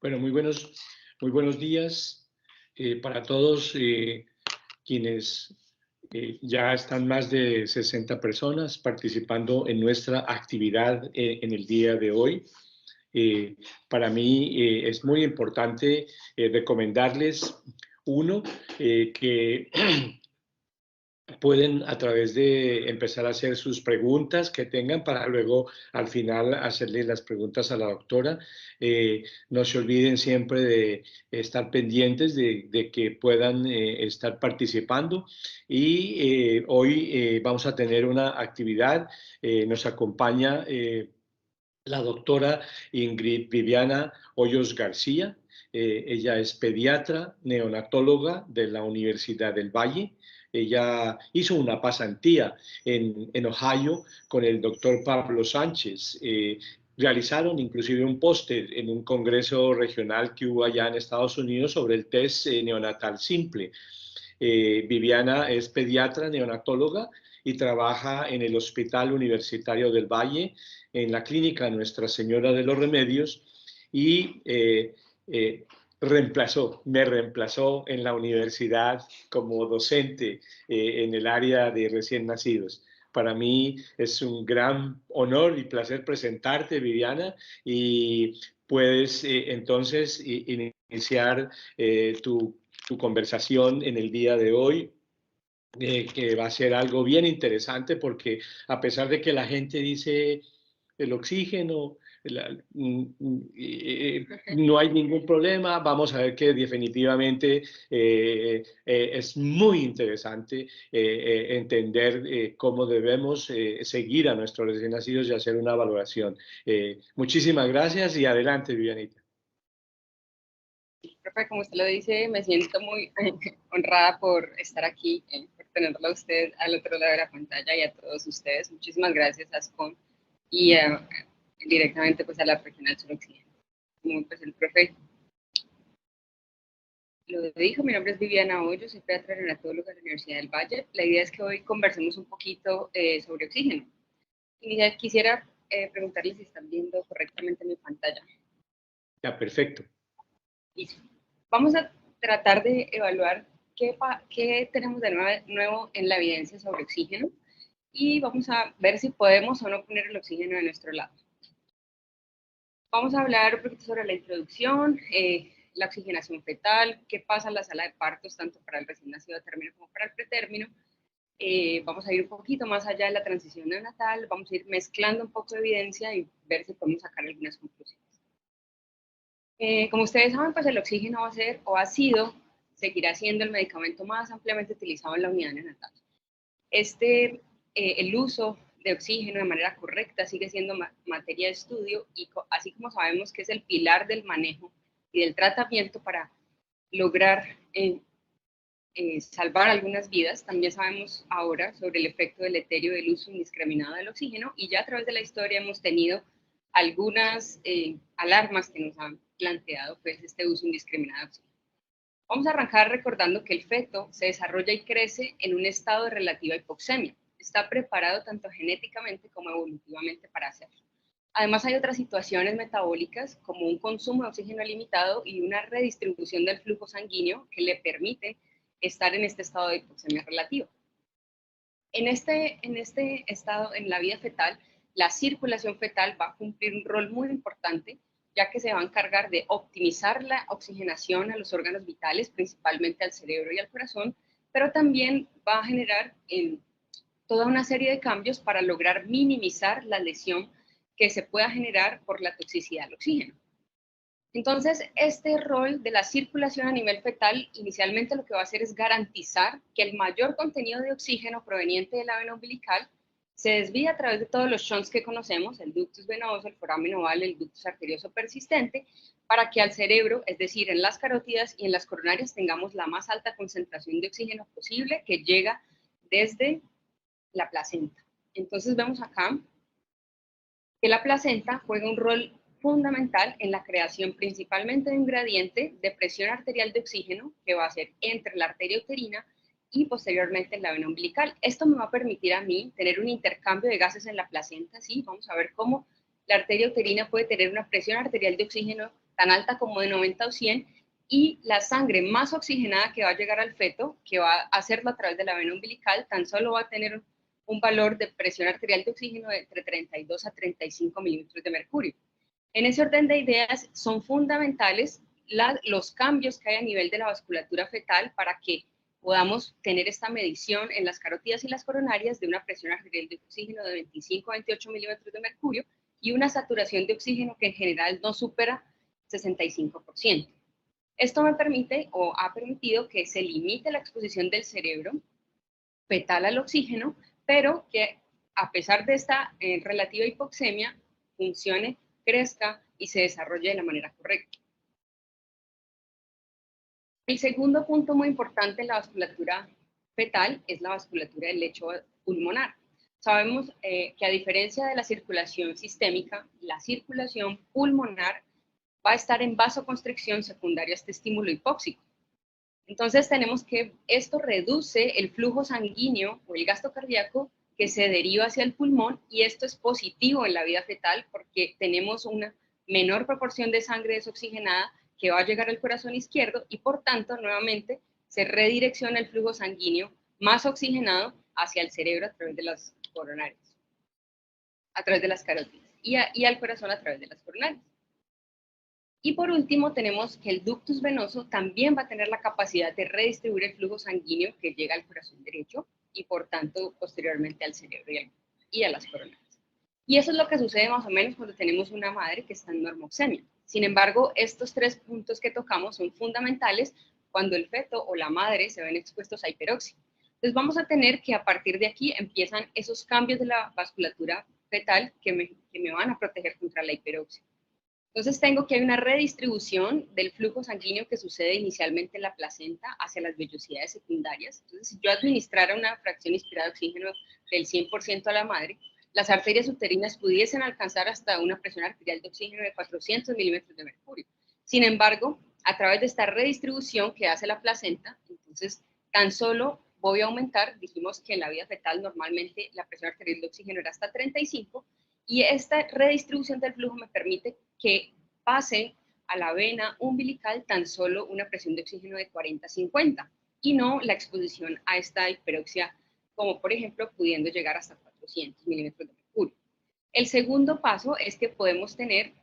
Bueno, muy buenos días para todos quienes ya están más de 60 personas participando en nuestra actividad en el día de hoy. Para mí es muy importante recomendarles, uno, que pueden a través de empezar a hacer sus preguntas que tengan para luego al final hacerle las preguntas a la doctora. No se olviden siempre de estar pendientes de que puedan estar participando y hoy vamos a tener una actividad. Nos acompaña la doctora Ingrid Viviana Hoyos García. Ella es pediatra, neonatóloga de la Universidad del Valle. Ella hizo una pasantía en Ohio con el doctor Pablo Sánchez. Realizaron inclusive un póster en un congreso regional que hubo allá en Estados Unidos sobre el test neonatal simple. Viviana es pediatra neonatóloga y trabaja en el Hospital Universitario del Valle, en la clínica Nuestra Señora de los Remedios, y me reemplazó en la universidad como docente en el área de recién nacidos. Para mí es un gran honor y placer presentarte, Viviana, y puedes entonces iniciar tu conversación en el día de hoy, que va a ser algo bien interesante porque a pesar de que la gente dice el oxígeno, no hay ningún problema, vamos a ver que definitivamente es muy interesante entender cómo debemos seguir a nuestros recién nacidos y hacer una valoración. Muchísimas gracias y adelante, Vivianita. Profe, como usted lo dice, me siento muy honrada por estar aquí, por tenerlo a usted al otro lado de la pantalla y a todos ustedes. Muchísimas gracias a ASCON y directamente pues a la Regional Suroccidente. Como pues el profe lo dijo, mi nombre es Viviana Hoyos, soy pediatra neonatóloga de la Universidad del Valle. La idea es que hoy conversemos un poquito sobre oxígeno. Y quisiera preguntarles si están viendo correctamente mi pantalla. Ya, perfecto. Listo. Vamos a tratar de evaluar qué tenemos de nuevo en la evidencia sobre oxígeno y vamos a ver si podemos o no poner el oxígeno de nuestro lado. Vamos a hablar un poquito sobre la introducción, la oxigenación fetal, qué pasa en la sala de partos, tanto para el recién nacido a término como para el pretérmino. Vamos a ir un poquito más allá de la transición neonatal, vamos a ir mezclando un poco de evidencia y ver si podemos sacar algunas conclusiones. Como ustedes saben, pues el oxígeno va a ser o ha sido, seguirá siendo el medicamento más ampliamente utilizado en la unidad neonatal. El uso de oxígeno de manera correcta sigue siendo materia de estudio y así como sabemos que es el pilar del manejo y del tratamiento para lograr salvar algunas vidas, también sabemos ahora sobre el efecto deleterio del uso indiscriminado del oxígeno y ya a través de la historia hemos tenido algunas alarmas que nos han planteado pues, este uso indiscriminado de oxígeno. Vamos a arrancar recordando que el feto se desarrolla y crece en un estado de relativa hipoxemia. Está preparado tanto genéticamente como evolutivamente para hacerlo. Además hay otras situaciones metabólicas como un consumo de oxígeno limitado y una redistribución del flujo sanguíneo que le permiten estar en este estado de hipoxemia relativa. En este estado, en la vida fetal, la circulación fetal va a cumplir un rol muy importante, ya que se va a encargar de optimizar la oxigenación a los órganos vitales, principalmente al cerebro y al corazón, pero también va a generar toda una serie de cambios para lograr minimizar la lesión que se pueda generar por la toxicidad del oxígeno. Entonces, este rol de la circulación a nivel fetal, inicialmente lo que va a hacer es garantizar que el mayor contenido de oxígeno proveniente de la vena umbilical se desvía a través de todos los shunts que conocemos, el ductus venoso, el foramen oval, el ductus arterioso persistente, para que al cerebro, es decir, en las carótidas y en las coronarias, tengamos la más alta concentración de oxígeno posible que llega desde la placenta. Entonces vemos acá que la placenta juega un rol fundamental en la creación principalmente de un gradiente de presión arterial de oxígeno que va a ser entre la arteria uterina y posteriormente en la vena umbilical. Esto me va a permitir a mí tener un intercambio de gases en la placenta, ¿sí? Vamos a ver cómo la arteria uterina puede tener una presión arterial de oxígeno tan alta como de 90 o 100, y la sangre más oxigenada que va a llegar al feto, que va a hacerlo a través de la vena umbilical, tan solo va a tener un valor de presión arterial de oxígeno de entre 32 a 35 milímetros de mercurio. En ese orden de ideas, son fundamentales los cambios que hay a nivel de la vasculatura fetal para que podamos tener esta medición en las carótidas y las coronarias de una presión arterial de oxígeno de 25 a 28 milímetros de mercurio y una saturación de oxígeno que en general no supera 65%. Esto me permite o ha permitido que se limite la exposición del cerebro fetal al oxígeno, pero que a pesar de esta relativa hipoxemia, funcione, crezca y se desarrolle de la manera correcta. El segundo punto muy importante en la vasculatura fetal es la vasculatura del lecho pulmonar. Sabemos que a diferencia de la circulación sistémica, la circulación pulmonar va a estar en vasoconstricción secundaria a este estímulo hipóxico. Entonces tenemos que esto reduce el flujo sanguíneo o el gasto cardíaco que se deriva hacia el pulmón, y esto es positivo en la vida fetal porque tenemos una menor proporción de sangre desoxigenada que va a llegar al corazón izquierdo y por tanto nuevamente se redirecciona el flujo sanguíneo más oxigenado hacia el cerebro a través de las coronarias, a través de las carótidas y al corazón a través de las coronarias. Y por último tenemos que el ductus venoso también va a tener la capacidad de redistribuir el flujo sanguíneo que llega al corazón derecho y por tanto posteriormente al cerebro y a las coronarias. Y eso es lo que sucede más o menos cuando tenemos una madre que está en normoxemia. Sin embargo, estos tres puntos que tocamos son fundamentales cuando el feto o la madre se ven expuestos a hiperoxia. Entonces vamos a tener que a partir de aquí empiezan esos cambios de la vasculatura fetal que me van a proteger contra la hiperoxia. Entonces tengo que hay una redistribución del flujo sanguíneo que sucede inicialmente en la placenta hacia las vellosidades secundarias. Entonces, si yo administrara una fracción inspirada de oxígeno del 100% a la madre, las arterias uterinas pudiesen alcanzar hasta una presión arterial de oxígeno de 400 milímetros de mercurio. Sin embargo, a través de esta redistribución que hace la placenta, entonces tan solo voy a aumentar, dijimos que en la vida fetal normalmente la presión arterial de oxígeno era hasta 35, y esta redistribución del flujo me permite que pase a la vena umbilical tan solo una presión de oxígeno de 40-50 y no la exposición a esta hiperoxia, como por ejemplo pudiendo llegar hasta 400 milímetros de mercurio. El segundo paso es que podemos tener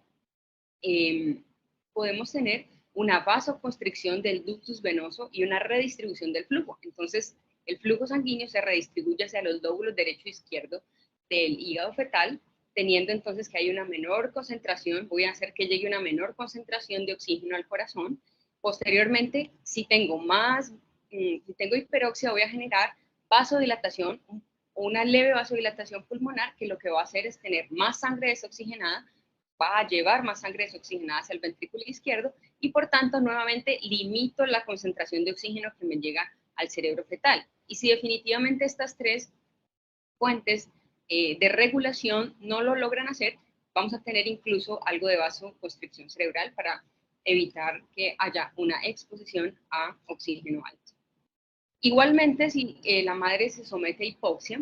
una vasoconstricción del ductus venoso y una redistribución del flujo. Entonces, el flujo sanguíneo se redistribuye hacia los lóbulos derecho e izquierdo del hígado fetal, teniendo entonces que hay una menor concentración, voy a hacer que llegue una menor concentración de oxígeno al corazón. Posteriormente, si tengo hiperoxia, voy a generar vasodilatación, una leve vasodilatación pulmonar, que lo que va a hacer es tener más sangre desoxigenada, va a llevar más sangre desoxigenada hacia el ventrículo izquierdo y por tanto nuevamente limito la concentración de oxígeno que me llega al cerebro fetal. Y si definitivamente estas tres fuentes de regulación no lo logran hacer, vamos a tener incluso algo de vasoconstricción cerebral para evitar que haya una exposición a oxígeno alto. Igualmente, si la madre se somete a hipoxia,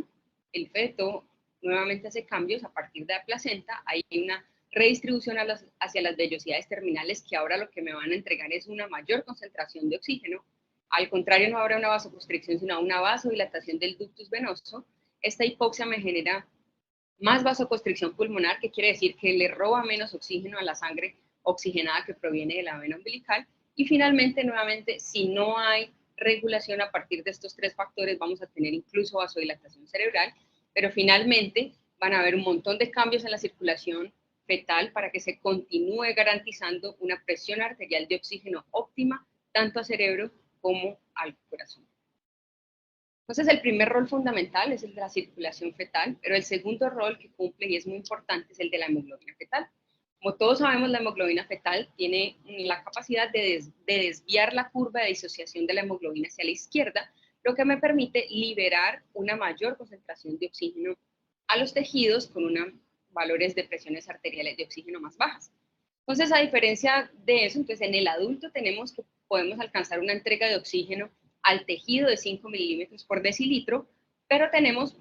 el feto nuevamente hace cambios a partir de la placenta, hay una redistribución hacia las vellosidades terminales que ahora lo que me van a entregar es una mayor concentración de oxígeno. Al contrario, no habrá una vasoconstricción, sino una vasodilatación del ductus venoso. Esta hipoxia me genera más vasoconstricción pulmonar, que quiere decir que le roba menos oxígeno a la sangre oxigenada que proviene de la vena umbilical. Y finalmente, nuevamente, si no hay regulación a partir de estos tres factores, vamos a tener incluso vasodilatación cerebral, pero finalmente van a haber un montón de cambios en la circulación fetal para que se continúe garantizando una presión arterial de oxígeno óptima, tanto al cerebro como al corazón. Entonces, el primer rol fundamental es el de la circulación fetal, pero el segundo rol que cumple y es muy importante es el de la hemoglobina fetal. Como todos sabemos, la hemoglobina fetal tiene la capacidad de desviar la curva de disociación de la hemoglobina hacia la izquierda, lo que me permite liberar una mayor concentración de oxígeno a los tejidos con valores de presiones arteriales de oxígeno más bajas. Entonces, a diferencia de eso, entonces en el adulto podemos alcanzar una entrega de oxígeno al tejido de 5 milímetros por decilitro, pero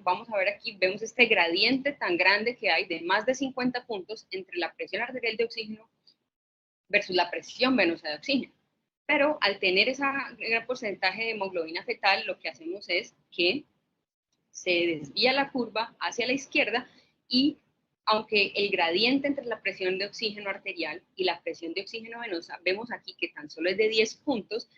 vamos a ver aquí, vemos este gradiente tan grande que hay de más de 50 puntos entre la presión arterial de oxígeno versus la presión venosa de oxígeno. Pero al tener ese gran porcentaje de hemoglobina fetal, lo que hacemos es que se desvía la curva hacia la izquierda y aunque el gradiente entre la presión de oxígeno arterial y la presión de oxígeno venosa, vemos aquí que tan solo es de 10 puntos,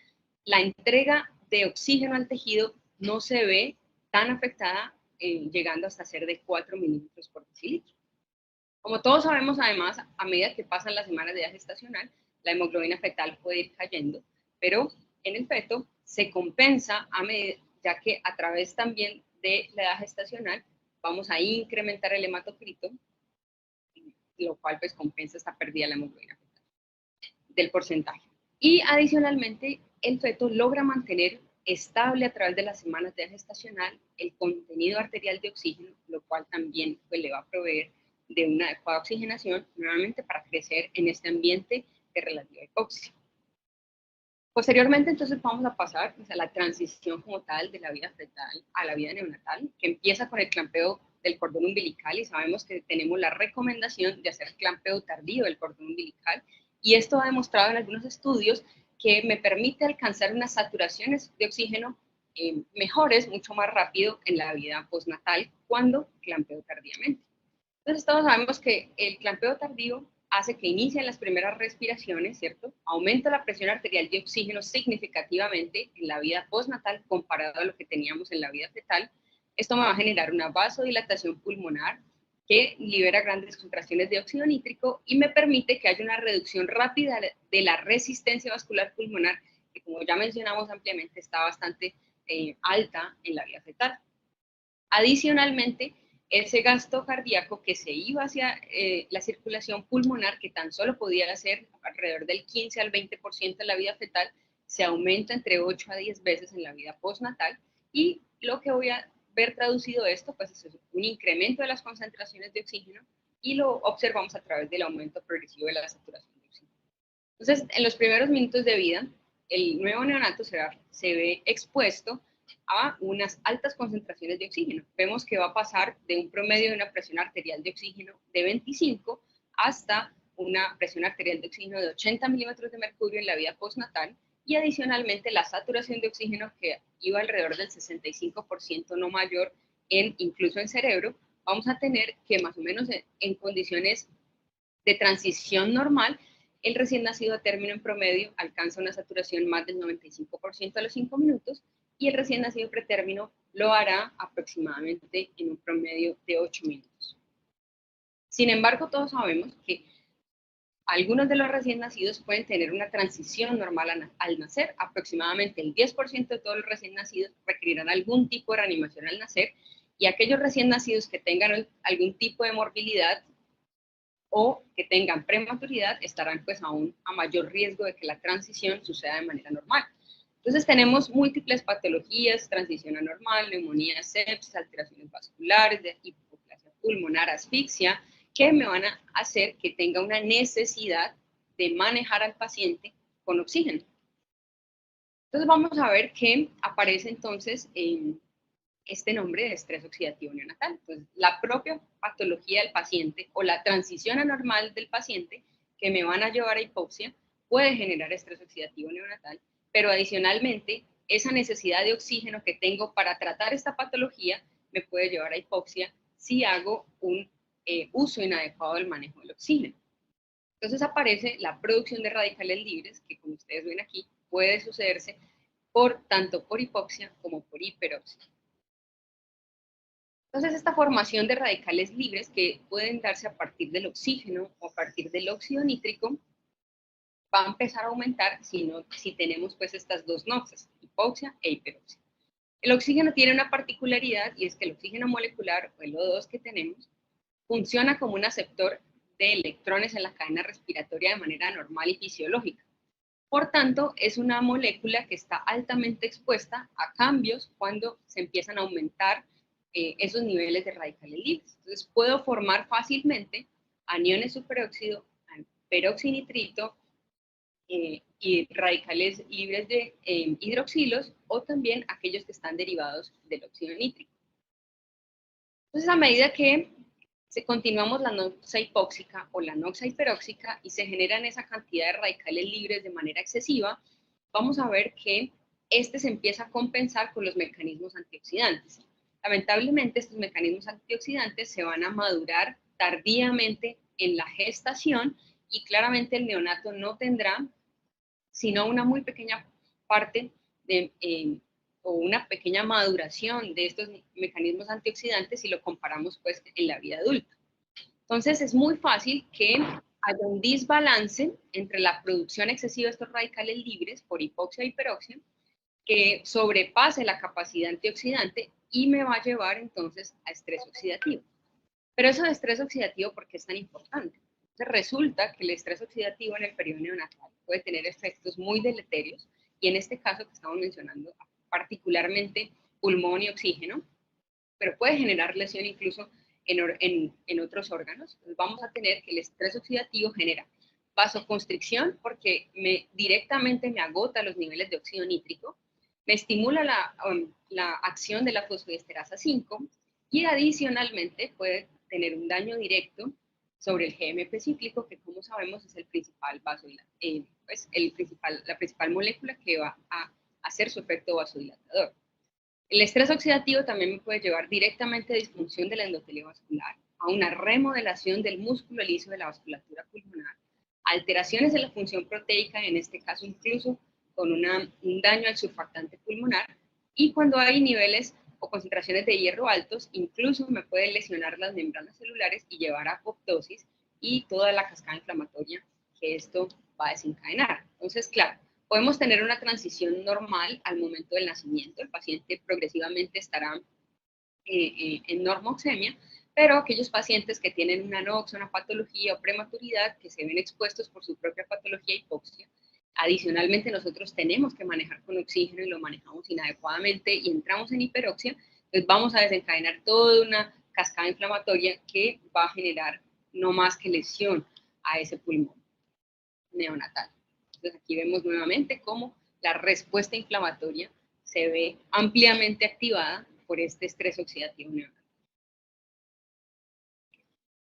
la entrega de oxígeno al tejido no se ve tan afectada, llegando hasta ser de 4 mililitros por decilitro. Como todos sabemos, además, a medida que pasan las semanas de edad gestacional, la hemoglobina fetal puede ir cayendo, pero en el feto se compensa ya que a través también de la edad gestacional vamos a incrementar el hematocrito, lo cual pues compensa esta pérdida de la hemoglobina fetal, del porcentaje. Y adicionalmente, el feto logra mantener estable a través de las semanas de edad gestacional el contenido arterial de oxígeno, lo cual también pues, le va a proveer de una adecuada oxigenación, nuevamente para crecer en este ambiente de relativa hipoxia. Posteriormente, entonces, vamos a pasar pues, a la transición como tal de la vida fetal a la vida neonatal, que empieza con el clampeo del cordón umbilical, y sabemos que tenemos la recomendación de hacer clampeo tardío del cordón umbilical, y esto ha demostrado en algunos estudios que me permite alcanzar unas saturaciones de oxígeno mejores, mucho más rápido en la vida postnatal cuando clampeo tardíamente. Entonces todos sabemos que el clampeo tardío hace que inicien las primeras respiraciones, ¿cierto? Aumenta la presión arterial de oxígeno significativamente en la vida postnatal comparado a lo que teníamos en la vida fetal. Esto me va a generar una vasodilatación pulmonar que libera grandes contracciones de óxido nítrico y me permite que haya una reducción rápida de la resistencia vascular pulmonar, que como ya mencionamos ampliamente está bastante alta en la vida fetal. Adicionalmente, ese gasto cardíaco que se iba hacia la circulación pulmonar, que tan solo podía ser alrededor del 15 al 20% en la vida fetal, se aumenta entre 8 a 10 veces en la vida postnatal, y lo que voy a ver traducido esto, pues es un incremento de las concentraciones de oxígeno, y lo observamos a través del aumento progresivo de la saturación de oxígeno. Entonces, en los primeros minutos de vida, el nuevo neonato se ve expuesto a unas altas concentraciones de oxígeno. Vemos que va a pasar de un promedio de una presión arterial de oxígeno de 25 hasta una presión arterial de oxígeno de 80 milímetros de mercurio en la vida postnatal, y adicionalmente la saturación de oxígeno, que iba alrededor del 65% no mayor, incluso en cerebro, vamos a tener que más o menos en condiciones de transición normal, el recién nacido a término en promedio alcanza una saturación más del 95% a los 5 minutos, y el recién nacido pretérmino lo hará aproximadamente en un promedio de 8 minutos. Sin embargo, todos sabemos que algunos de los recién nacidos pueden tener una transición normal al nacer. Aproximadamente el 10% de todos los recién nacidos requerirán algún tipo de reanimación al nacer, y aquellos recién nacidos que tengan algún tipo de morbilidad o que tengan prematuridad estarán pues aún a mayor riesgo de que la transición suceda de manera normal. Entonces tenemos múltiples patologías: transición anormal, neumonía, sepsis, alteraciones vasculares, de hipoplasia pulmonar, asfixia, que me van a hacer que tenga una necesidad de manejar al paciente con oxígeno. Entonces vamos a ver qué aparece entonces en este nombre de estrés oxidativo neonatal. Entonces, la propia patología del paciente o la transición anormal del paciente que me van a llevar a hipoxia puede generar estrés oxidativo neonatal, pero adicionalmente esa necesidad de oxígeno que tengo para tratar esta patología me puede llevar a hipoxia si hago un uso inadecuado del manejo del oxígeno. Entonces aparece la producción de radicales libres, que como ustedes ven aquí, puede sucederse tanto por hipoxia como por hiperoxia. Entonces, esta formación de radicales libres, que pueden darse a partir del oxígeno o a partir del óxido nítrico, va a empezar a aumentar si tenemos pues estas dos noxas, hipoxia e hiperoxia. El oxígeno tiene una particularidad, y es que el oxígeno molecular, o el O2 que tenemos, funciona como un aceptor de electrones en la cadena respiratoria de manera normal y fisiológica. Por tanto, es una molécula que está altamente expuesta a cambios cuando se empiezan a aumentar esos niveles de radicales libres. Entonces, puedo formar fácilmente aniones superóxido, peroxinitrito y radicales libres de hidroxilos, o también aquellos que están derivados del óxido nítrico. Entonces, a medida que continuamos la noxa hipóxica o la noxa hiperóxica y se generan esa cantidad de radicales libres de manera excesiva, vamos a ver que este se empieza a compensar con los mecanismos antioxidantes. Lamentablemente, estos mecanismos antioxidantes se van a madurar tardíamente en la gestación y claramente el neonato no tendrá sino una muy pequeña parte o una pequeña maduración de estos mecanismos antioxidantes si lo comparamos pues en la vida adulta. Entonces es muy fácil que haya un desbalance entre la producción excesiva de estos radicales libres por hipoxia e hiperoxia que sobrepase la capacidad antioxidante y me va a llevar entonces a estrés oxidativo. Pero eso de estrés oxidativo, ¿por qué es tan importante? Entonces resulta que el estrés oxidativo en el periodo neonatal puede tener efectos muy deleterios y en este caso que estamos mencionando particularmente pulmón y oxígeno, pero puede generar lesión incluso en otros órganos. Entonces vamos a tener que el estrés oxidativo genera vasoconstricción porque directamente me agota los niveles de óxido nítrico, me estimula la acción de la fosfodiesterasa 5 y adicionalmente puede tener un daño directo sobre el GMP cíclico, que como sabemos es el principal pues la principal molécula que va a hacer su efecto vasodilatador. El estrés oxidativo también me puede llevar directamente a disfunción del endotelio vascular, a una remodelación del músculo liso de la vasculatura pulmonar, alteraciones en la función proteica, en este caso incluso con un daño al surfactante pulmonar, y cuando hay niveles o concentraciones de hierro altos, incluso me puede lesionar las membranas celulares y llevar a apoptosis y toda la cascada inflamatoria que esto va a desencadenar. Entonces, claro, podemos tener una transición normal al momento del nacimiento, el paciente progresivamente estará en normoxemia, pero aquellos pacientes que tienen una anoxia, una patología o prematuridad, que se ven expuestos por su propia patología hipoxia, adicionalmente nosotros tenemos que manejar con oxígeno y lo manejamos inadecuadamente y entramos en hiperoxia, entonces vamos a desencadenar toda una cascada inflamatoria que va a generar no más que lesión a ese pulmón neonatal. Entonces aquí vemos nuevamente cómo la respuesta inflamatoria se ve ampliamente activada por este estrés oxidativo neonatal.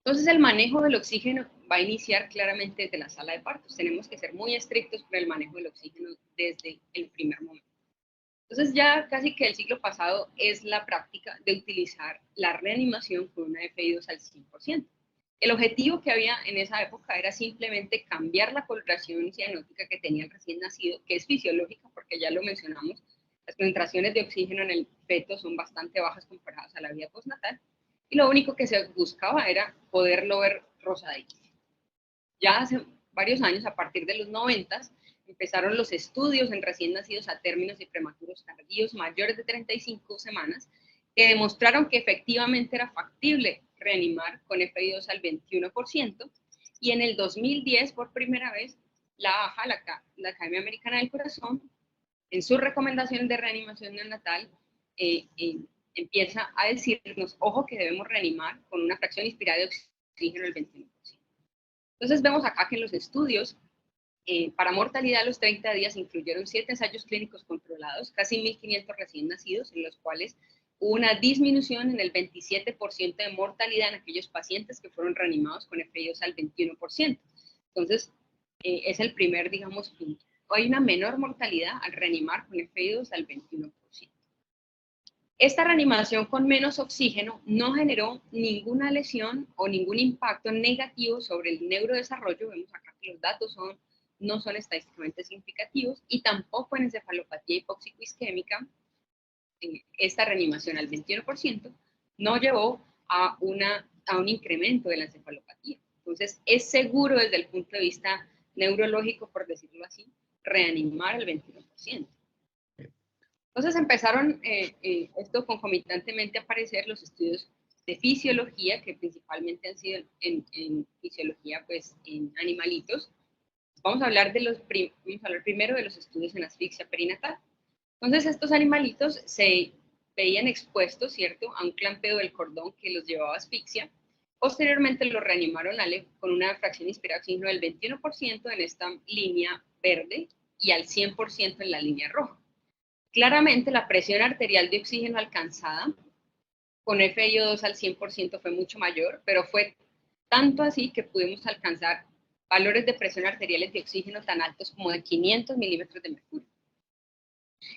Entonces el manejo del oxígeno va a iniciar claramente desde la sala de partos. Tenemos que ser muy estrictos con el manejo del oxígeno desde el primer momento. Entonces ya casi que el siglo pasado es la práctica de utilizar la reanimación con una FI2 al 100%. El objetivo que había en esa época era simplemente cambiar la coloración cianótica que tenía el recién nacido, que es fisiológica porque ya lo mencionamos, las concentraciones de oxígeno en el feto son bastante bajas comparadas a la vida postnatal, y lo único que se buscaba era poderlo ver rosadito. Ya hace varios años, a partir de los 90, empezaron los estudios en recién nacidos a términos y prematuros tardíos mayores de 35 semanas que demostraron que efectivamente era factible reanimar con FI2 al 21%, y en el 2010, por primera vez, la AHA, la Academia Americana del Corazón, en sus recomendaciones de reanimación neonatal, empieza a decirnos, ojo, que debemos reanimar con una fracción inspirada de oxígeno del 21%. Entonces vemos acá que en los estudios para mortalidad a los 30 días incluyeron 7 ensayos clínicos controlados, casi 1.500 recién nacidos, en los cuales hubo una disminución en el 27% de mortalidad en aquellos pacientes que fueron reanimados con FI2 al 21%. Entonces, es el primer, digamos, punto. Hay una menor mortalidad al reanimar con FI2 al 21%. Esta reanimación con menos oxígeno no generó ninguna lesión o ningún impacto negativo sobre el neurodesarrollo. Vemos acá que los datos no son estadísticamente significativos, y tampoco en encefalopatía hipóxico-isquémica. Esta reanimación al 21% no llevó a un incremento de la encefalopatía. Entonces, es seguro desde el punto de vista neurológico, por decirlo así, reanimar al 21%. Entonces empezaron esto concomitantemente a aparecer los estudios de fisiología, que principalmente han sido en fisiología pues en animalitos. Vamos a hablar primero de los estudios en asfixia perinatal. Entonces estos animalitos se veían expuestos, ¿cierto?, a un clampeo del cordón que los llevaba a asfixia. Posteriormente los reanimaron con una fracción inspirada de oxígeno del 21% en esta línea verde y al 100% en la línea roja. Claramente la presión arterial de oxígeno alcanzada con FiO2 al 100% fue mucho mayor, pero fue tanto así que pudimos alcanzar valores de presión arteriales de oxígeno tan altos como de 500 milímetros de mercurio.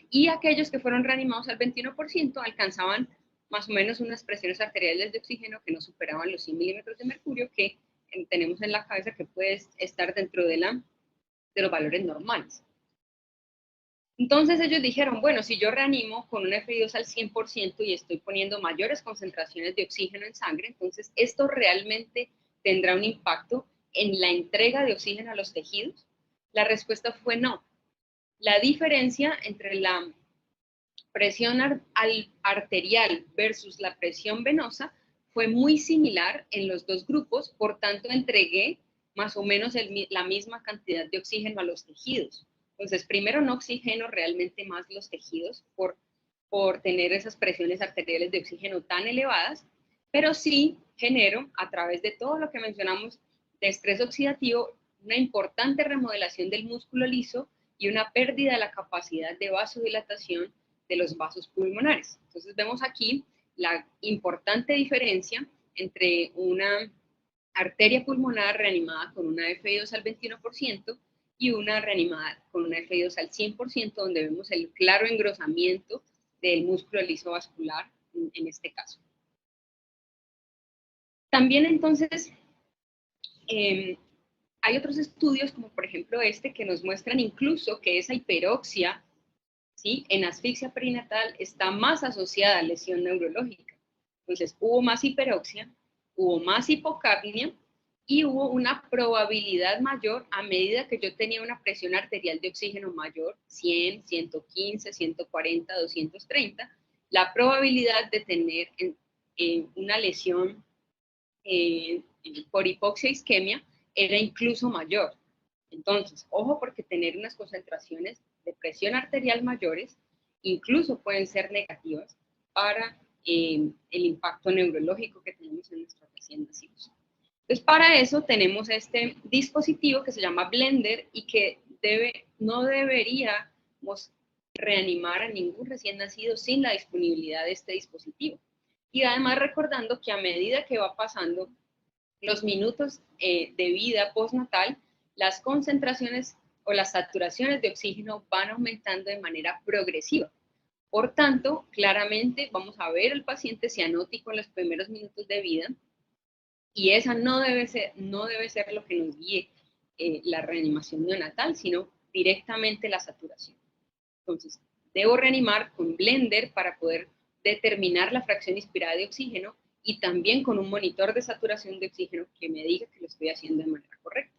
Y aquellos que fueron reanimados al 21% alcanzaban más o menos unas presiones arteriales de oxígeno que no superaban los 100 milímetros de mercurio, que tenemos en la cabeza que puede estar dentro de los valores normales. Entonces ellos dijeron, bueno, si yo reanimo con un FiO2 al 100% y estoy poniendo mayores concentraciones de oxígeno en sangre, entonces esto realmente tendrá un impacto en la entrega de oxígeno a los tejidos. La respuesta fue no. La diferencia entre la presión arterial versus la presión venosa fue muy similar en los dos grupos, por tanto entregué más o menos la misma cantidad de oxígeno a los tejidos. Entonces, primero no oxigeno realmente más los tejidos por tener esas presiones arteriales de oxígeno tan elevadas, pero sí genero, a través de todo lo que mencionamos de estrés oxidativo, una importante remodelación del músculo liso y una pérdida de la capacidad de vasodilatación de los vasos pulmonares. Entonces vemos aquí la importante diferencia entre una arteria pulmonar reanimada con una FiO2 al 21% y una reanimada con una FiO2 al 100%, donde vemos el claro engrosamiento del músculo liso vascular en este caso. También entonces hay otros estudios, como por ejemplo este, que nos muestran incluso que esa hiperoxia, ¿sí?, en asfixia perinatal está más asociada a lesión neurológica. Entonces hubo más hiperoxia, hubo más hipocapnia y hubo una probabilidad mayor a medida que yo tenía una presión arterial de oxígeno mayor, 100, 115, 140, 230, la probabilidad de tener una lesión por hipoxia e isquemia era incluso mayor. Entonces, ojo, porque tener unas concentraciones de presión arterial mayores incluso pueden ser negativas para el impacto neurológico que tenemos en nuestros recién nacidos. Entonces, para eso tenemos este dispositivo que se llama Blender y que no deberíamos reanimar a ningún recién nacido sin la disponibilidad de este dispositivo. Y además recordando que a medida que va pasando los minutos de vida postnatal, las concentraciones o las saturaciones de oxígeno van aumentando de manera progresiva. Por tanto, claramente vamos a ver al paciente cianótico en los primeros minutos de vida y esa no debe ser lo que nos guíe la reanimación neonatal, sino directamente la saturación. Entonces, debo reanimar con Blender para poder determinar la fracción inspirada de oxígeno y también con un monitor de saturación de oxígeno que me diga que lo estoy haciendo de manera correcta.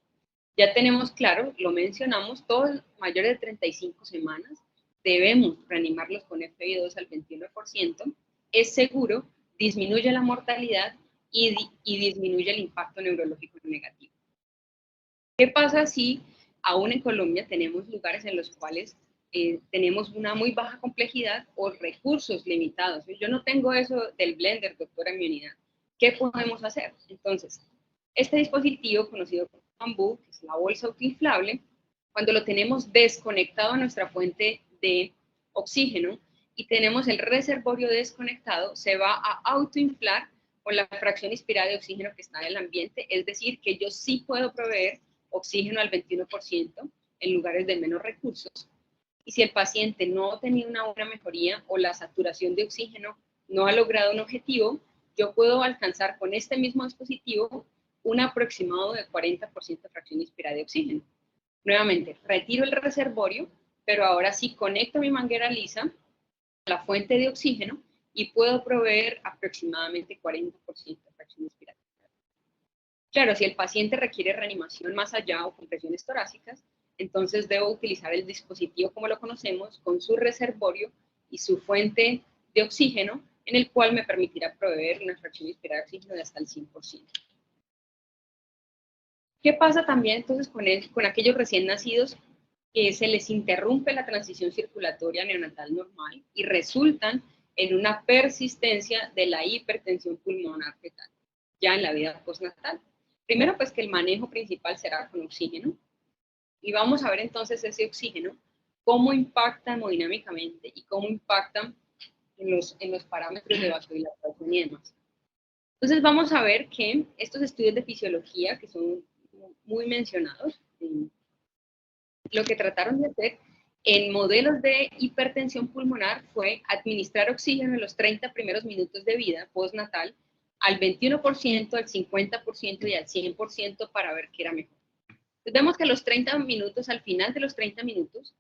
Ya tenemos claro, lo mencionamos, todos mayores de 35 semanas debemos reanimarlos con FiO2 al 21%, es seguro, disminuye la mortalidad y disminuye el impacto neurológico negativo. ¿Qué pasa si aún en Colombia tenemos lugares en los cuales tenemos una muy baja complejidad o recursos limitados? Yo no tengo eso del Blender, doctora, en mi unidad. ¿Qué podemos hacer? Entonces, este dispositivo conocido como bambú, que es la bolsa autoinflable, cuando lo tenemos desconectado a nuestra fuente de oxígeno y tenemos el reservorio desconectado, se va a autoinflar con la fracción inspirada de oxígeno que está en el ambiente, es decir, que yo sí puedo proveer oxígeno al 21% en lugares de menos recursos. Y si el paciente no ha tenido una buena mejoría o la saturación de oxígeno no ha logrado un objetivo, yo puedo alcanzar con este mismo dispositivo un aproximado de 40% de fracción inspirada de oxígeno. Nuevamente, retiro el reservorio, pero ahora sí conecto mi manguera lisa a la fuente de oxígeno y puedo proveer aproximadamente 40% de fracción inspirada. Claro, si el paciente requiere reanimación más allá o compresiones torácicas, entonces debo utilizar el dispositivo como lo conocemos, con su reservorio y su fuente de oxígeno, en el cual me permitirá proveer una fracción inspirada de oxígeno de hasta el 100%. ¿Qué pasa también entonces con aquellos recién nacidos que se les interrumpe la transición circulatoria neonatal normal y resultan en una persistencia de la hipertensión pulmonar fetal ya en la vida postnatal? Primero, pues que el manejo principal será con oxígeno y vamos a ver entonces ese oxígeno, cómo impacta hemodinámicamente y cómo impacta en los parámetros de vasodilatación y demás. Entonces vamos a ver que estos estudios de fisiología, que son muy mencionados, lo que trataron de hacer en modelos de hipertensión pulmonar fue administrar oxígeno en los 30 primeros minutos de vida postnatal al 21%, al 50% y al 100% para ver qué era mejor. Entonces vemos que a los 30 minutos, al final de los 30 minutos,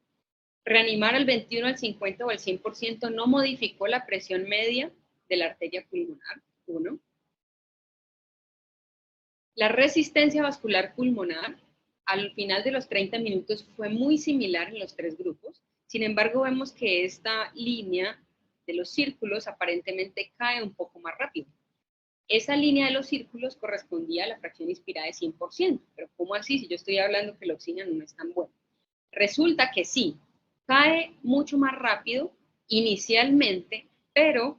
reanimar al 21, al 50 o al 100% no modificó la presión media de la arteria pulmonar, 1. La resistencia vascular pulmonar al final de los 30 minutos fue muy similar en los 3 grupos. Sin embargo, vemos que esta línea de los círculos aparentemente cae un poco más rápido. Esa línea de los círculos correspondía a la fracción inspirada de 100%. Pero ¿cómo así si yo estoy hablando que el oxígeno no es tan bueno? Resulta que sí, cae mucho más rápido inicialmente, pero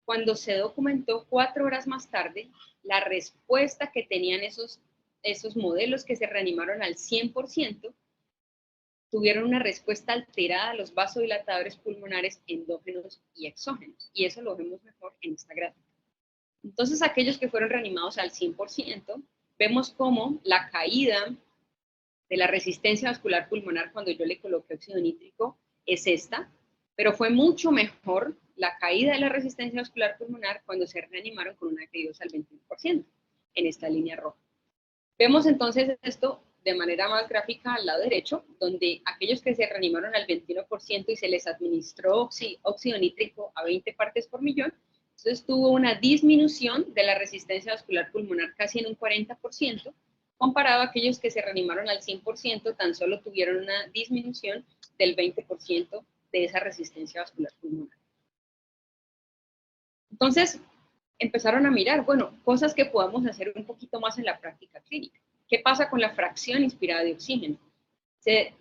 cuando se documentó 4 horas más tarde, la respuesta que tenían esos modelos que se reanimaron al 100%, tuvieron una respuesta alterada a los vasodilatadores pulmonares endógenos y exógenos. Y eso lo vemos mejor en esta gráfica. Entonces, aquellos que fueron reanimados al 100%, vemos cómo la caída de la resistencia vascular pulmonar cuando yo le coloqué óxido nítrico es esta, pero fue mucho mejor la caída de la resistencia vascular pulmonar cuando se reanimaron con una F2 al 21%, en esta línea roja. Vemos entonces esto de manera más gráfica al lado derecho, donde aquellos que se reanimaron al 21% y se les administró óxido nítrico a 20 partes por millón, entonces tuvo una disminución de la resistencia vascular pulmonar casi en un 40%, comparado a aquellos que se reanimaron al 100%, tan solo tuvieron una disminución del 20% de esa resistencia vascular pulmonar. Entonces, empezaron a mirar, bueno, cosas que podamos hacer un poquito más en la práctica clínica. ¿Qué pasa con la fracción inspirada de oxígeno? Se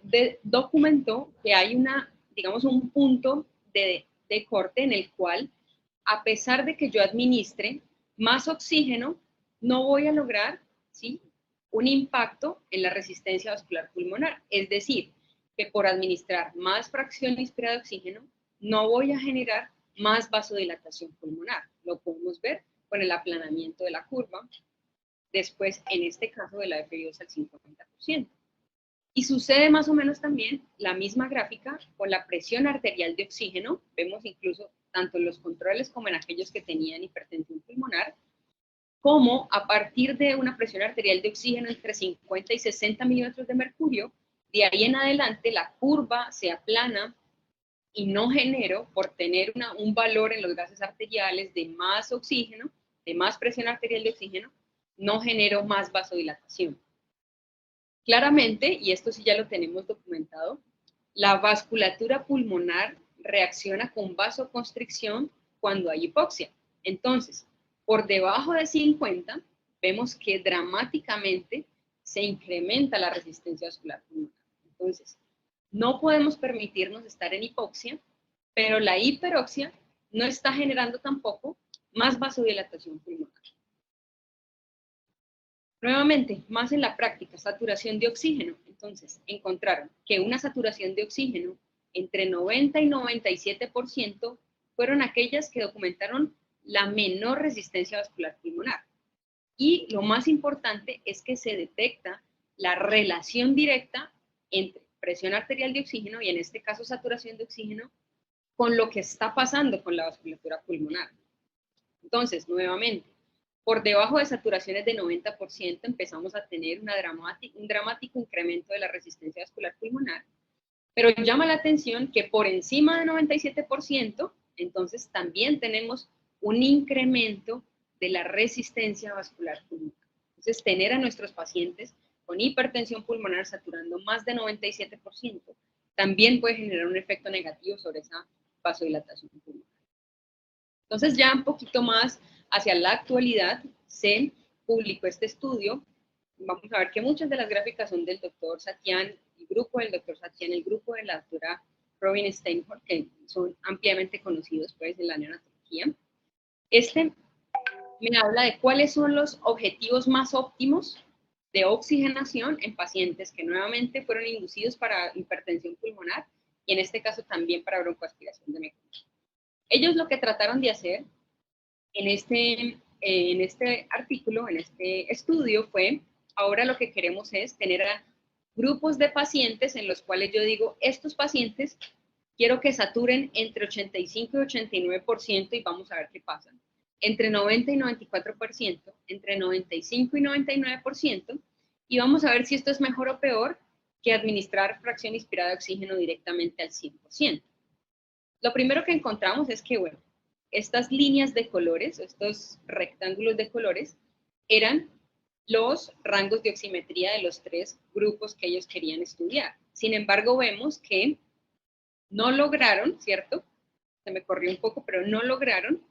documentó que hay digamos, un punto de corte en el cual, a pesar de que yo administre más oxígeno, no voy a lograr, ¿sí?, un impacto en la resistencia vascular pulmonar. Es decir, que por administrar más fracción inspirada de oxígeno, no voy a generar más vasodilatación pulmonar. Lo podemos ver con el aplanamiento de la curva, después, en este caso, de la F2 al 50%. Y sucede más o menos también la misma gráfica con la presión arterial de oxígeno. Vemos incluso tanto en los controles como en aquellos que tenían hipertensión pulmonar, como a partir de una presión arterial de oxígeno entre 50 y 60 milímetros de mercurio, de ahí en adelante la curva se aplana y no genero, por tener un valor en los gases arteriales de más oxígeno, de más presión arterial de oxígeno, no genero más vasodilatación. Claramente, y esto sí ya lo tenemos documentado, la vasculatura pulmonar reacciona con vasoconstricción cuando hay hipoxia. Entonces, por debajo de 50, vemos que dramáticamente se incrementa la resistencia vascular pulmonar. Entonces, no podemos permitirnos estar en hipoxia, pero la hiperoxia no está generando tampoco más vasodilatación pulmonar. Nuevamente, más en la práctica, saturación de oxígeno. Entonces, encontraron que una saturación de oxígeno entre 90 y 97% fueron aquellas que documentaron la menor resistencia vascular pulmonar. Y lo más importante es que se detecta la relación directa entre presión arterial de oxígeno y en este caso saturación de oxígeno con lo que está pasando con la vasculatura pulmonar. Entonces, nuevamente, por debajo de saturaciones de 90% empezamos a tener un dramático incremento de la resistencia vascular pulmonar, pero llama la atención que por encima de 97%, entonces también tenemos un incremento de la resistencia vascular pulmonar. Entonces, tener a nuestros pacientes con hipertensión pulmonar saturando más de 97% también puede generar un efecto negativo sobre esa vasodilatación pulmonar. Entonces, ya un poquito más hacia la actualidad, se publicó este estudio. Vamos a ver que muchas de las gráficas son del doctor Satyan, el grupo del doctor Satyan, el grupo de la doctora Robin Steinhorn, que son ampliamente conocidos pues, en la neonatología. Este me habla de cuáles son los objetivos más óptimos de oxigenación en pacientes que nuevamente fueron inducidos para hipertensión pulmonar y en este caso también para broncoaspiración de mecanismo. Ellos lo que trataron de hacer en este artículo, en este estudio, fue, ahora lo que queremos es tener a grupos de pacientes en los cuales yo digo, estos pacientes quiero que saturen entre 85 y 89% y vamos a ver qué pasa. Entre 90 y 94%, entre 95 y 99%, y vamos a ver si esto es mejor o peor que administrar fracción inspirada de oxígeno directamente al 100%. Lo primero que encontramos es que, bueno, estas líneas de colores, estos rectángulos de colores, eran los rangos de oximetría de los 3 grupos que ellos querían estudiar. Sin embargo, vemos que no lograron, ¿cierto? Se me corrió un poco, pero no lograron,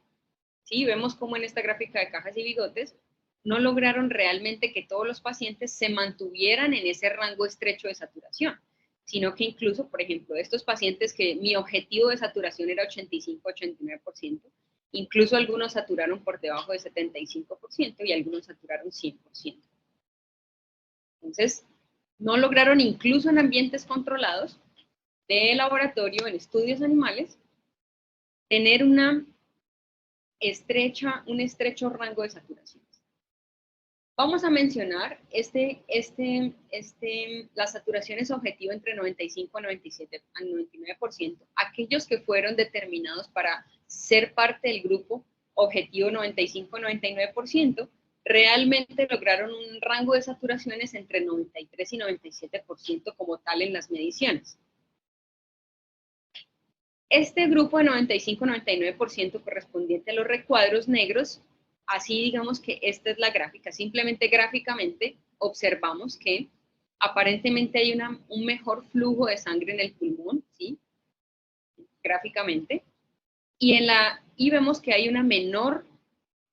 ¿sí? Vemos como en esta gráfica de cajas y bigotes, no lograron realmente que todos los pacientes se mantuvieran en ese rango estrecho de saturación, sino que incluso, por ejemplo, estos pacientes que mi objetivo de saturación era 85-89%, incluso algunos saturaron por debajo de 75% y algunos saturaron 100%. Entonces, no lograron incluso en ambientes controlados de laboratorio, en estudios animales, tener un estrecho rango de saturación. Vamos a mencionar las saturaciones objetivo entre 95 a 97 a 99%, aquellos que fueron determinados para ser parte del grupo objetivo 95 a 99%, realmente lograron un rango de saturaciones entre 93 y 97% como tal en las mediciones. Este grupo de 95-99% correspondiente a los recuadros negros, así digamos que esta es la gráfica, simplemente gráficamente observamos que aparentemente hay un mejor flujo de sangre en el pulmón, ¿sí? Gráficamente, y vemos que hay una menor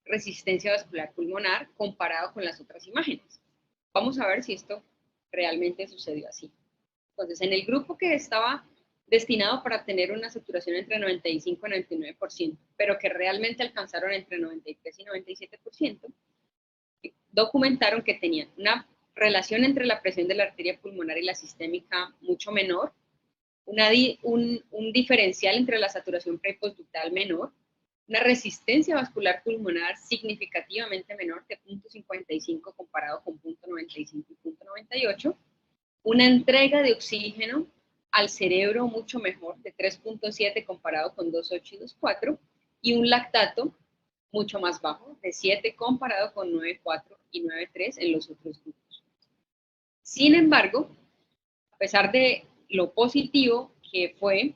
resistencia vascular pulmonar comparado con las otras imágenes. Vamos a ver si esto realmente sucedió así. Entonces, en el grupo que estaba destinado para tener una saturación entre 95 y 99%, pero que realmente alcanzaron entre 93 y 97%, documentaron que tenían una relación entre la presión de la arteria pulmonar y la sistémica mucho menor, un diferencial entre la saturación pre y postductal menor, una resistencia vascular pulmonar significativamente menor de 0.55 comparado con 0.95 y 0.98, una entrega de oxígeno al cerebro mucho mejor, de 3.7 comparado con 2.8 y 2.4, y un lactato mucho más bajo, de 7 comparado con 9.4 y 9.3 en los otros grupos. Sin embargo, a pesar de lo positivo que fue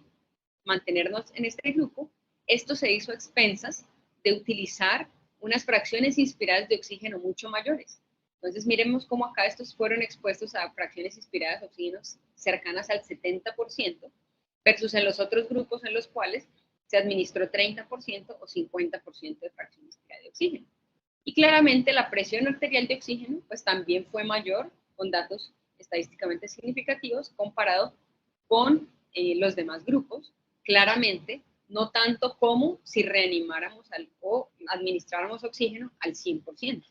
mantenernos en este grupo, esto se hizo a expensas de utilizar unas fracciones inspiradas de oxígeno mucho mayores. Entonces, miremos cómo acá estos fueron expuestos a fracciones inspiradas de oxígeno cercanas al 70%, versus en los otros grupos en los cuales se administró 30% o 50% de fracción inspirada de oxígeno. Y claramente la presión arterial de oxígeno pues también fue mayor, con datos estadísticamente significativos, comparado con los demás grupos. Claramente, no tanto como si reanimáramos o administráramos oxígeno al 100%.